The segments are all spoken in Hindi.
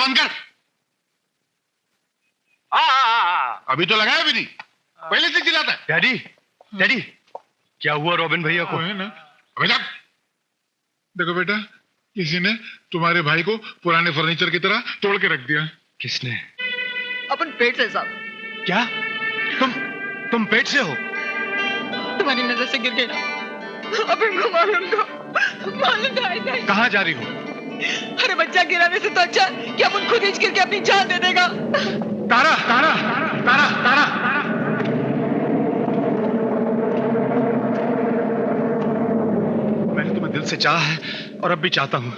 बंद कर। अभी तो लगाया भी नहीं, पहले से चिल्लाता है। डैडी, डैडी, क्या हुआ रॉबिन भैया को? अबे जा। देखो बेटा, किसी ने तुम्हारे भाई को पुराने फर्नीचर की तरह तोड़ के रख दिया। किसने? अपन पेट से साहब। क्या? तुम पेट से हो? तुम्हारी नजर से गिर गई ना, अब इनको मालूंगा। कहाँ जा रही हो? अरे बच्चा गिराने से तो अच्छा कि अपन खुद ही गिर के अपनी जान दे देगा। तारा, तारा, तारा, तारा। मैंने तुम्हें दिल से चाहा है और अब भी चाहता हूँ।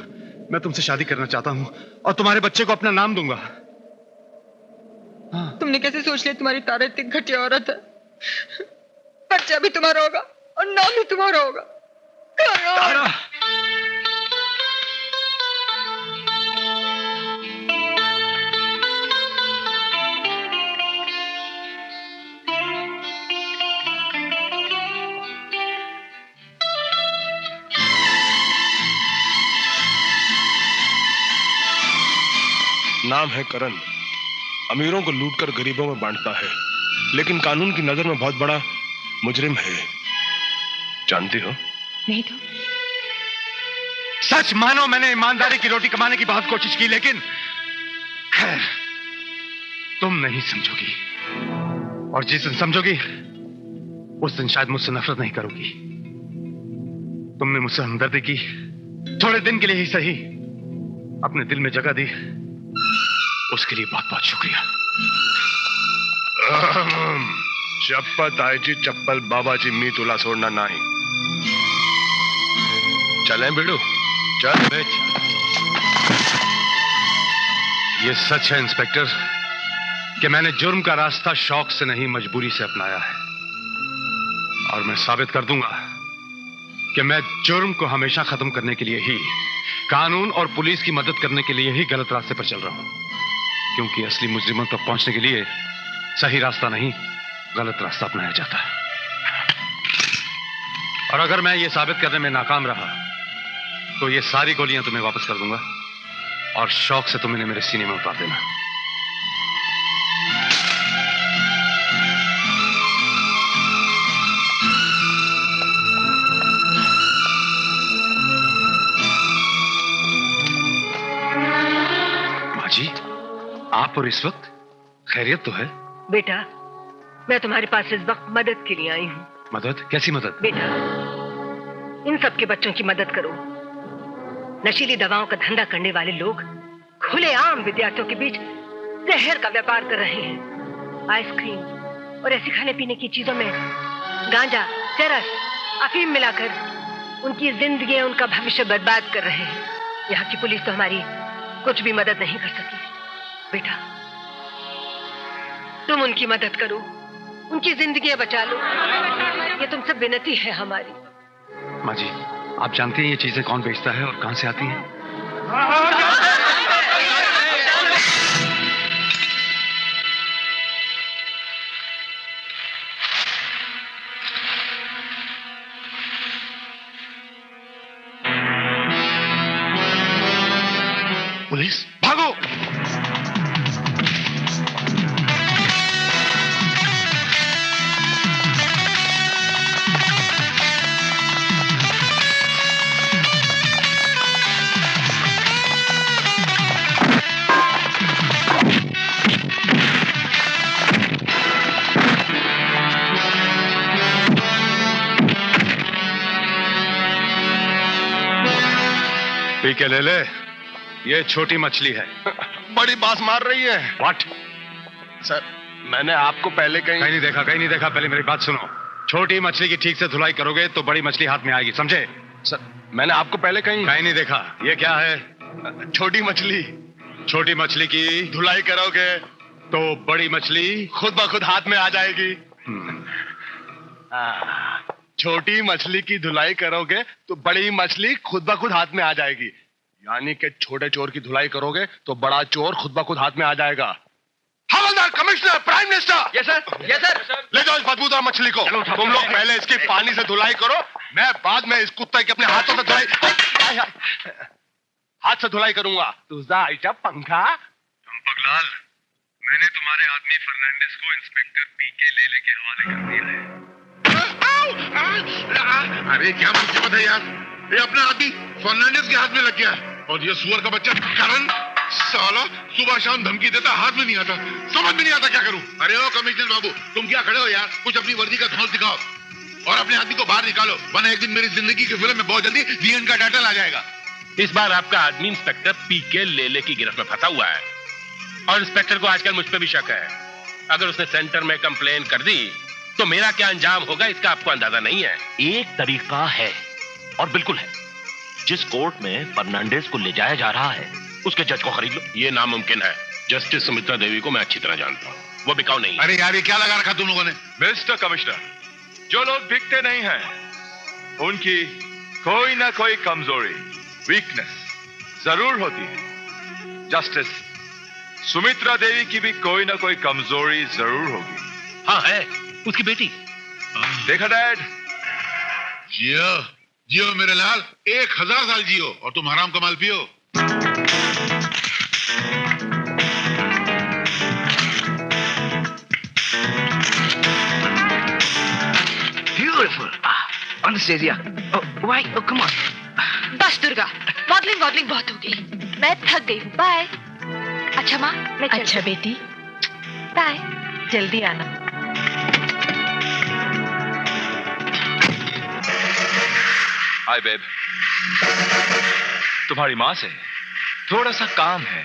मैं तुमसे शादी करना चाहता हूँ और तुम्हारे बच्चे को अपना नाम दूंगा। तुमने कैसे सोच लिया तुम्हारी तारा इतनी घटिया औरत है? बच्चा भी तुम्हारा होगा और नाम भी तुम्हारा होगा। तारा। नाम है करण। अमीरों को लूटकर गरीबों में बांटता है, लेकिन कानून की नजर में बहुत बड़ा मुजरिम है। जानती हो? नहीं तो। सच मानो, मैंने ईमानदारी की रोटी कमाने की बहुत कोशिश की, लेकिन खैर तुम नहीं समझोगी, और जिस दिन समझोगी उस दिन शायद मुझसे नफरत नहीं करोगी। तुमने मुझसे हमदर्दी की, थोड़े दिन के लिए ही सही अपने दिल में जगह दी, उसके लिए बहुत बहुत शुक्रिया। चप्पत आईची चप्पल बाबाची, मी तुला सोडणार नाही। चलें बिडू, चल। ये सच है इंस्पेक्टर कि मैंने जुर्म का रास्ता शौक से नहीं मजबूरी से अपनाया है, और मैं साबित कर दूंगा कि मैं जुर्म को हमेशा खत्म करने के लिए ही, कानून और पुलिस की मदद करने के लिए ही गलत रास्ते पर चल रहा हूं, क्योंकि असली मुजरिमों तक पहुंचने के लिए सही रास्ता नहीं, गलत रास्ता अपनाया जाता है। और अगर मैं ये साबित करने में नाकाम रहा तो ये सारी गोलियां तुम्हें वापस कर दूंगा और शौक से तुम इन्हें मेरे सीने में उतार देना। माँ जी, आप और इस वक्त खैरियत तो है? बेटा, मैं तुम्हारे पास इस वक्त मदद के लिए आई हूँ। मदद? कैसी मदद? बेटा, इन सब के बच्चों की मदद करो। नशीली दवाओं का धंधा करने वाले लोग खुलेआम विद्यार्थियों के बीच जहर का व्यापार कर रहे हैं। आइसक्रीम और ऐसी खाने पीने की चीजों में गांजा, चरस, अफीम मिलाकर उनकी जिंदगी, उनका भविष्य बर्बाद कर रहे हैं। यहाँ की पुलिस तो हमारी कुछ भी मदद नहीं कर सकी। बेटा, तुम उनकी मदद करो, उनकी जिंदगी बचा लो, ये तुमसे विनती है हमारी। माँ जी, आप जानती हैं ये चीजें कौन बेचता है और कहां से आती हैं? पुलिस, भागो! पी के ले ले, ये छोटी मछली है। बड़ी बात मार रही है। व्हाट? सर, मैंने आपको पहले कहीं नहीं देखा, कहीं नहीं देखा। पहले मेरी बात सुनो। छोटी मछली की ठीक से धुलाई करोगे तो बड़ी मछली हाथ में आएगी, समझे? सर, मैंने आपको पहले कहीं नहीं देखा। ये क्या है? छोटी मछली। छोटी मछली की धुलाई करोगे तो बड़ी मछली खुद ब खुद हाथ में आ जाएगी। छोटी मछली की धुलाई करोगे तो बड़ी मछली खुद ब खुद हाथ में आ जाएगी, यानी कि छोटे चोर की धुलाई करोगे तो बड़ा चोर खुद ब खुद हाथ में आ जाएगा। हवलदार, commissioner, prime minister. Yes sir, yes sir. ले जाओ इस बदबूदार मछली को। तुम लोग पहले इसकी पानी से धुलाई करो, मैं बाद में इस कुत्ते के अपने हाथों से धुलाई, हाथ से धुलाई करूंगा। तुझा आईचा पंखा बगलाल, मैंने तुम्हारे आदमी फर्नांडिस को इंस्पेक्टर पीके लेले के हवाले कर दिया है। अरे क्या मुसीबत है यार, ये अपना आदमी फर्नांडिस के हाथ में लग गया है और ये सुअर का बच्चा करण साला सुबह शाम धमकी देता, हाथ में नहीं आता, समझ में नहीं आता क्या करूं। अरे ओ कमिश्नर बाबू, तुम क्या खड़े हो यार, कुछ अपनी वर्दी का धौंस दिखाओ और अपने आदमी को बाहर निकालो, वरना एक दिन मेरी जिंदगी की फिल्म में बहुत जल्दी दी एंड का टाइटल आ जाएगा। इस बार आपका आदमी इंस्पेक्टर पीके लेले की गिरफ्त में फंसा हुआ है और इंस्पेक्टर को आजकल मुझ पर भी शक है। अगर उसने सेंटर में कंप्लेन कर दी तो मेरा क्या अंजाम होगा इसका आपको अंदाजा नहीं है। एक तरीका है और बिल्कुल है, जिस कोर्ट में फर्नांडिस को ले जाया जा रहा है उसके जज को खरीद लो। ये नामुमकिन है। जस्टिस सुमित्रा देवी को मैं अच्छी तरह जानता हूँ, वो बिकाऊ नहीं है। अरे यार ये क्या लगा रखा तुम लोगों ने? मिस्टर कमिश्नर, जो लोग बिकते नहीं हैं उनकी कोई ना कोई कमजोरी, वीकनेस जरूर होती है। जस्टिस सुमित्रा देवी की भी कोई ना कोई कमजोरी जरूर होगी। हाँ है, उसकी बेटी। देखा डैड? जियो जियो मेरे लाल, 1000 साल जियो और तुम हराम कमाल पियो। Beautiful. Anastasia. Oh, why? Oh, come on. बस दुर्गा, मॉडलिंग बहुत होगी, मैं थक गई हूँ। बाय। अच्छा माँ, मैं चलती अच्छा बेटी, हूँ। बाय। जल्दी आना। हाय बेब, तुम्हारी माँ से थोड़ा सा काम है,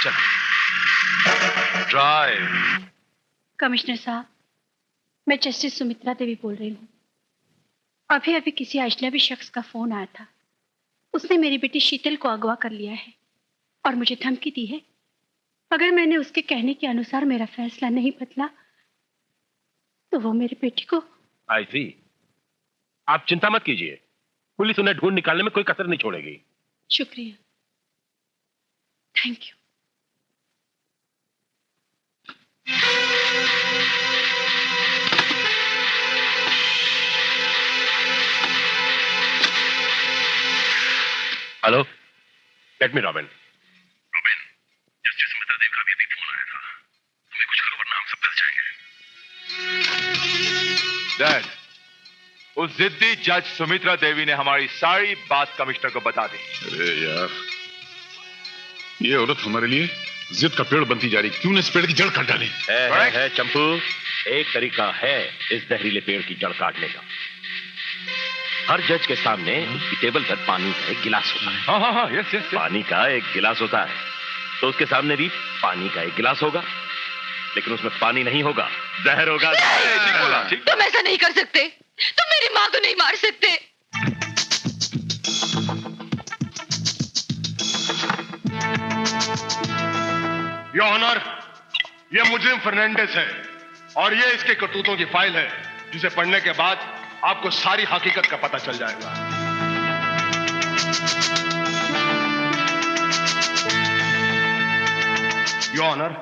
चलो। ड्राइव। कमिश्नर साहब, मैं जस्टिस सुमित्रा देवी बोल रही हूँ। अभी अभी किसी अजनबी शख्स का फोन आया था, उसने मेरी बेटी शीतल को अगवा कर लिया है और मुझे धमकी दी है, अगर मैंने उसके कहने के अनुसार मेरा फैसला नहीं बदला तो वो मेरी बेटी को। आई सी। आप चिंता मत कीजिए, पुलिस उन्हें ढूंढ निकालने में कोई कसर नहीं छोड़ेगी। शुक्रिया, thank you. Hello, let me Robin. Robin, justice Sumitra Devi का अभी फोन आया था, तुम्हें कुछ करो वरना हम सब फंस जाएंगे। डैड, उस जिद्दी जज सुमित्रा देवी ने हमारी सारी बात कमिश्नर को बता दी। अरे यार, ये औरत हमारे लिए जिद का पेड़ बनती जा रही, क्यों न इस पेड़ की जड़ काट डाली? है चंपू, एक तरीका है इस जहरीले पेड़ की जड़ काटने का। हर जज के सामने उसकी टेबल पर पानी का एक गिलास होता है। हाँ, यस यस। पानी का एक गिलास होता है, तो उसके सामने भी पानी का एक गिलास होगा, लेकिन उसमें पानी नहीं होगा, जहर होगा। ठीक बोला, ठीक। तुम ऐसा नहीं कर सकते, तुम मेरी माँ को नहीं मार सकते। योर ऑनर, ये मुजरिम फर्नांडिस है और ये इसके करतूतों की फाइल है, जिसे पढ़ने के बाद आपको सारी हकीकत का पता चल जाएगा। योर ऑनर,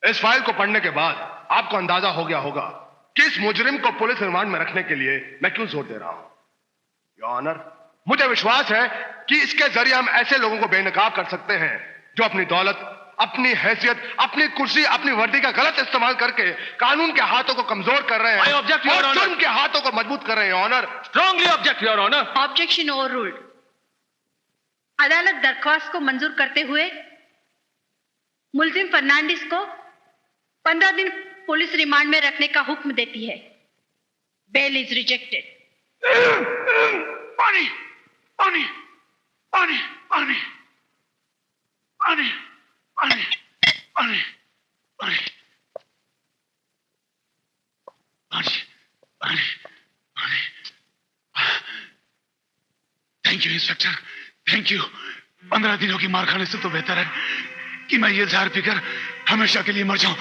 इस फाइल को पढ़ने के बाद आपको अंदाजा हो गया होगा कि इस मुजरिम को पुलिस रिमांड में रखने के लिए मैं क्यों जोर दे रहा हूं। योर ऑनर, मुझे विश्वास है कि इसके जरिए हम ऐसे लोगों को बेनकाब कर सकते हैं जो अपनी दौलत, अपनी हैसियत, अपनी कुर्सी, अपनी वर्दी का गलत इस्तेमाल करके कानून के हाथों को कमजोर कर रहे हैं और जुर्म के हाथों को मजबूत कर रहे हैं। Honour, strongly object your honour. Objection overruled. अदालत दरख्वास्त को मंजूर करते हुए मुलजिम फर्नांडिस को 15 दिन पुलिस रिमांड में रखने का हुक्म देती है। Bail is rejected. पानी पानी पानी पानी पानी पानी पानी पानी पानी पानी पानी। Thank you inspector, thank you. 15 दिनों की मार खाने से तो बेहतर है कि मैं ये जहर पीकर हमेशा के लिए मर जाऊं।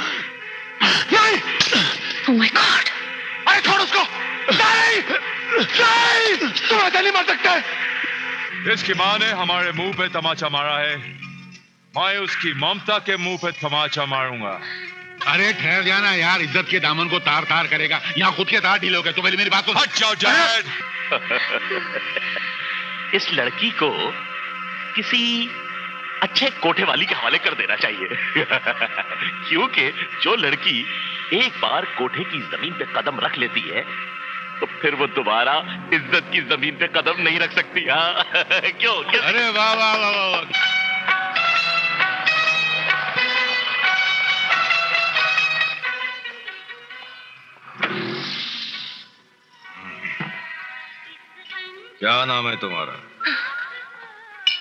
Oh my God! अरे छोड़ उसको! नहीं! नहीं! तुम ऐसे नहीं मर सकते! इसकी माँ ने हमारे मुंह पे तमाचा मारा है, मैं उसकी ममता के मुंह पे तमाचा मारूंगा। अरे ठहर जाना यार, इज्जत के दामन को तार तार करेगा, यहाँ खुद के तार ढीले हो गए। तो पहले मेरी बात सुन। हट जाओ डैड। इस लड़की को किसी अच्छे कोठे वाली के हवाले कर देना चाहिए। क्योंकि जो लड़की एक बार कोठे की जमीन पे कदम रख लेती है तो फिर वो दोबारा इज्जत की जमीन पे कदम नहीं रख सकती। हाँ क्यों? अरे वाह वाह वाह वाह वाह। क्या नाम है तुम्हारा?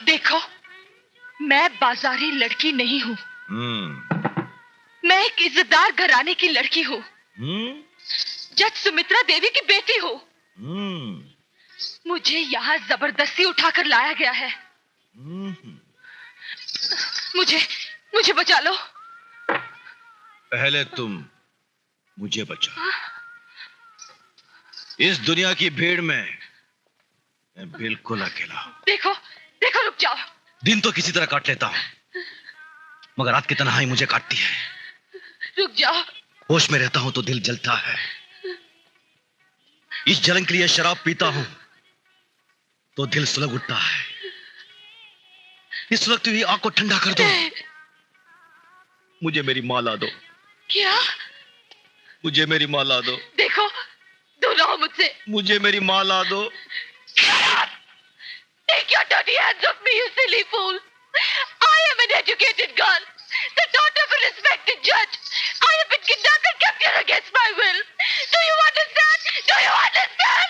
देखो, मैं बाजारी लड़की नहीं हूँ। मैं एक इज्जतदार घराने की लड़की हूँ। जज सुमित्रा देवी की बेटी हूँ। मुझे यहाँ जबरदस्ती उठाकर लाया गया है। मुझे बचा लो। पहले तुम मुझे बचाओ। इस दुनिया की भीड़ में मैं बिल्कुल अकेला हूं। देखो, रुक जाओ। दिन तो किसी तरह काट लेता हूं, मगर रात की तन्हाई मुझे काटती है। रुक जाओ। होश में रहता हूं तो दिल जलता है। इस जलन के लिए शराब पीता हूं तो दिल सुलग उठता है। इस सुलगती हुई आंख को ठंडा कर दो। मुझे मेरी मां ला दो। क्या? मुझे मेरी मां ला दो। देखो, दूर रहो मुझसे। मुझे मेरी मां ला दो। Take your dirty hands off me, you silly fool! I am an educated girl, the daughter of a respected judge. I have been kidnapped and kept here against my will. Do you understand? Do you understand?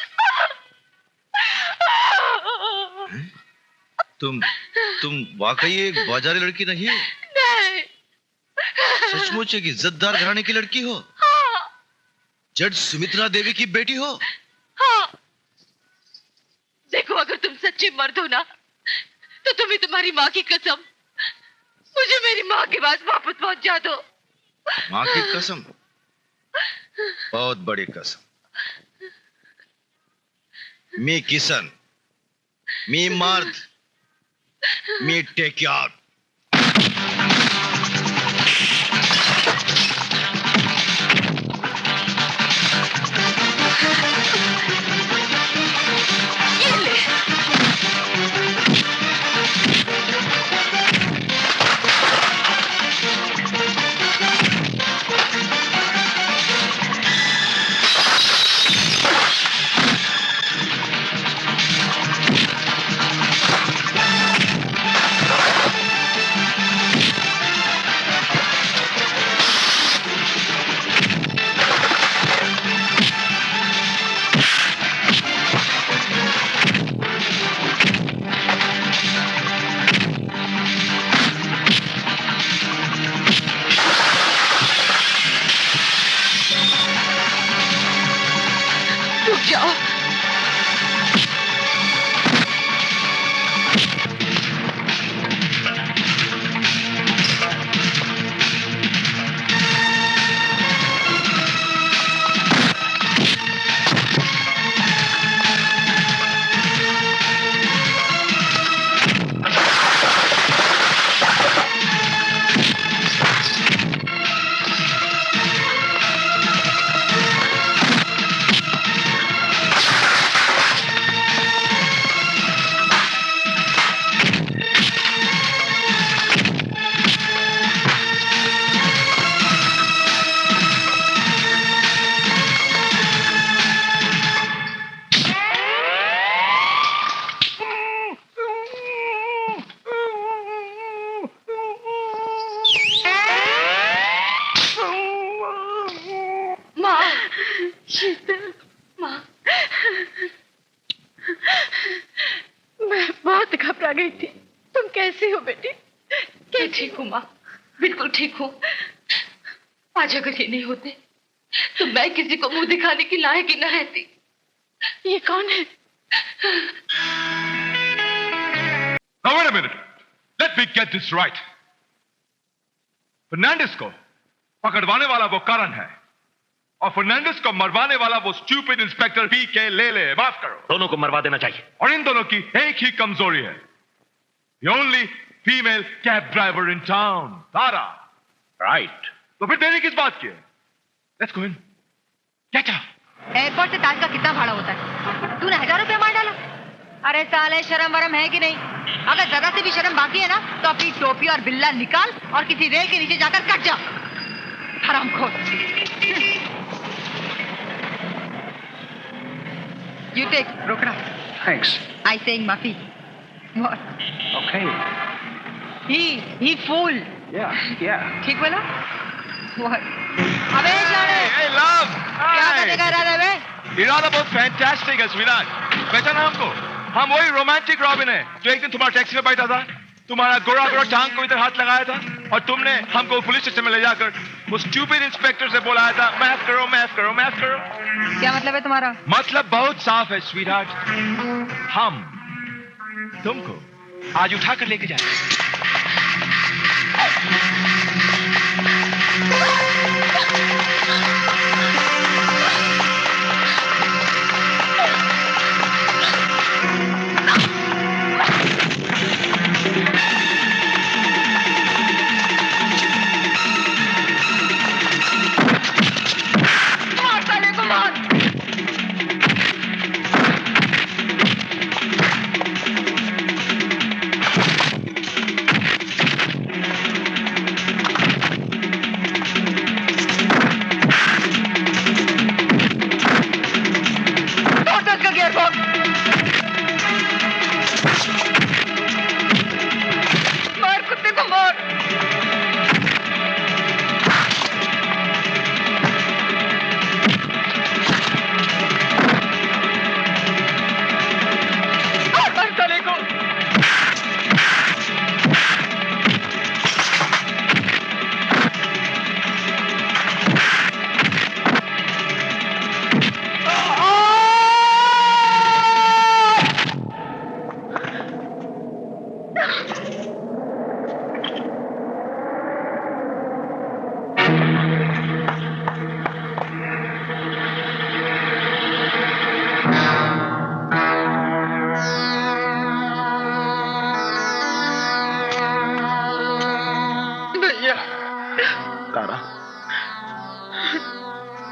तुम वाकई एक बाजारी लड़की नहीं हो? नहीं। सचमुच एक इज्जतदार घराने की लड़की हो? हाँ। जज सुमित्रा देवी की बेटी हो? हाँ। देखो, अगर तुम सच्चे मर्द हो ना, तो तुम्हें तुम्हारी माँ की कसम मुझे मेरी माँ के पास वापस पहुंचा दो। माँ की कसम? बहुत बड़ी कसम। मी किसन, मी मर्द, मी टेक यू आउट। घबरा गई थी। तुम कैसी हो बेटी? मैं ठीक हूँ माँ, बिल्कुल ठीक हूँ। आज अगर ये नहीं होते तो मैं किसी को मुंह दिखाने की लायक ही न रहती। ये कौन है? Now wait a minute. Let me get this right. Fernandes को पकड़वाने वाला वो करण है और फर्नांडिस को मरवाने वाला वो स्टूपिड इंस्पेक्टर पीके ले। माफ करो, दोनों को मरवा देना चाहिए। और इन दोनों की एक ही कमजोरी है, the only female cab driver in town, Tara. Right. तो फिर देरी किस बात की है? Let's go in. Get up. Airport से ताज का कितना भाड़ा होता है? तूने 1000 रुपया मार डाला। अरे साले, शर्म वरम है कि नहीं? अगर जरा से भी शर्म बाकी है ना तो अपनी टोपी और बिल्ला निकाल और किसी रेल के नीचे जाकर कट जा। हरामखोर। You take, रोकड़ा। Thanks. I saying माफी। What? Okay. He fool. Yeah. ठीक बोला? What? अबे जाने। Hey, love. क्या करने का इरादा है बे? इरादा बहुत फैंटास्टिक है स्वीटहार्ट। पहचाना हमको? हम वही रोमांटिक रॉबिन है जो एक दिन तुम्हारे टैक्सी में बैठा था, तुम्हारा गोरा गोरा टांग को इधर हाथ लगाया था और तुमने हमको पुलिस स्टेशन में ले जाकर वो स्टूपिड इंस्पेक्टर से बोलाया था माफ करो माफ करो माफ करो। क्या मतलब है तुम्हारा? मतलब बहुत साफ है स्वीटहार्ट, हम तुमको आज उठाकर लेके जाएंगे।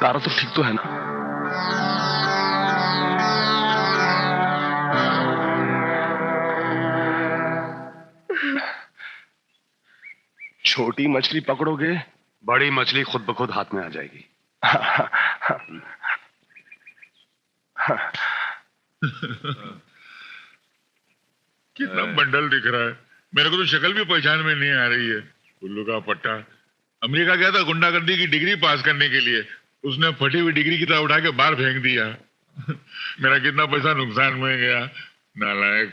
तारा तो ठीक तो है ना? छोटी मछली पकड़ोगे, बड़ी मछली खुद ब खुद हाथ में आ जाएगी। कितना बंडल दिख रहा है, मेरे को तो शक्ल भी पहचान में नहीं आ रही है। उल्लू का पट्टा अमेरिका गया था गुंडागर्दी की डिग्री पास करने के लिए, उसने फटी हुई डिग्री की तरह उठा के बाहर फेंक दिया। मेरा कितना पैसा नुकसान में गया, नालायक।